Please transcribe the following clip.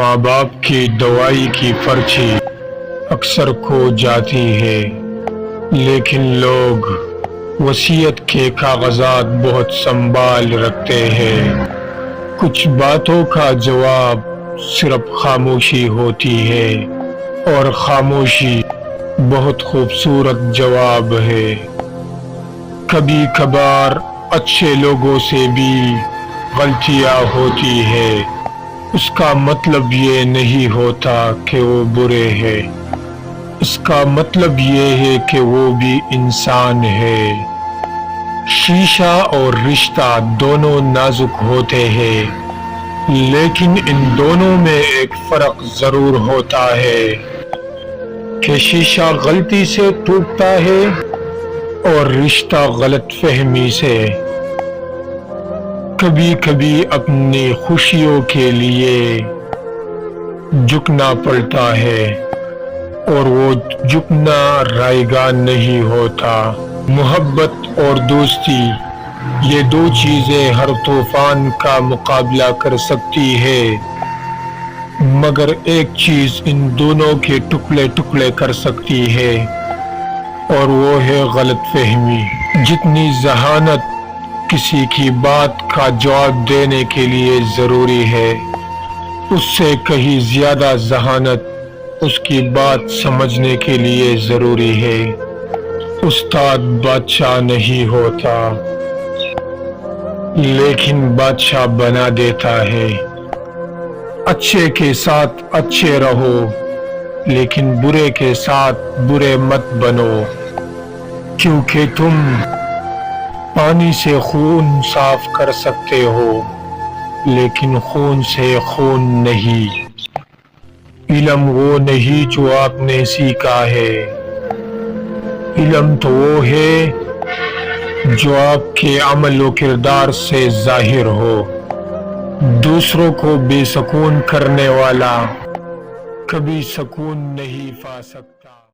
ماں باپ کی دوائی کی پرچی اکثر کھو جاتی ہے، لیکن لوگ وصیت کے کاغذات بہت سنبھال رکھتے ہیں۔ کچھ باتوں کا جواب صرف خاموشی ہوتی ہے، اور خاموشی بہت خوبصورت جواب ہے۔ کبھی کبھار اچھے لوگوں سے بھی غلطیاں ہوتی ہیں، اس کا مطلب یہ نہیں ہوتا کہ وہ برے ہیں، اس کا مطلب یہ ہے کہ وہ بھی انسان ہے۔ شیشہ اور رشتہ دونوں نازک ہوتے ہیں، لیکن ان دونوں میں ایک فرق ضرور ہوتا ہے کہ شیشہ غلطی سے ٹوٹتا ہے اور رشتہ غلط فہمی سے۔ کبھی کبھی اپنی خوشیوں کے لیے جھکنا پڑتا ہے، اور وہ جھکنا رائیگان نہیں ہوتا۔ محبت اور دوستی، یہ دو چیزیں ہر طوفان کا مقابلہ کر سکتی ہے، مگر ایک چیز ان دونوں کے ٹکڑے ٹکڑے کر سکتی ہے، اور وہ ہے غلط فہمی۔ جتنی ذہانت کسی کی بات کا جواب دینے کے لیے ضروری ہے، اس سے کہیں زیادہ ذہانت اس کی بات سمجھنے کے لیے ضروری ہے۔ استاد بادشاہ نہیں ہوتا، لیکن بادشاہ بنا دیتا ہے۔ اچھے کے ساتھ اچھے رہو، لیکن برے کے ساتھ برے مت بنو، کیونکہ تم پانی سے خون صاف کر سکتے ہو، لیکن خون سے خون نہیں۔ علم وہ نہیں جو آپ نے سیکھا ہے، علم تو وہ ہے جو آپ کے عمل و کردار سے ظاہر ہو۔ دوسروں کو بے سکون کرنے والا کبھی سکون نہیں پا سکتا۔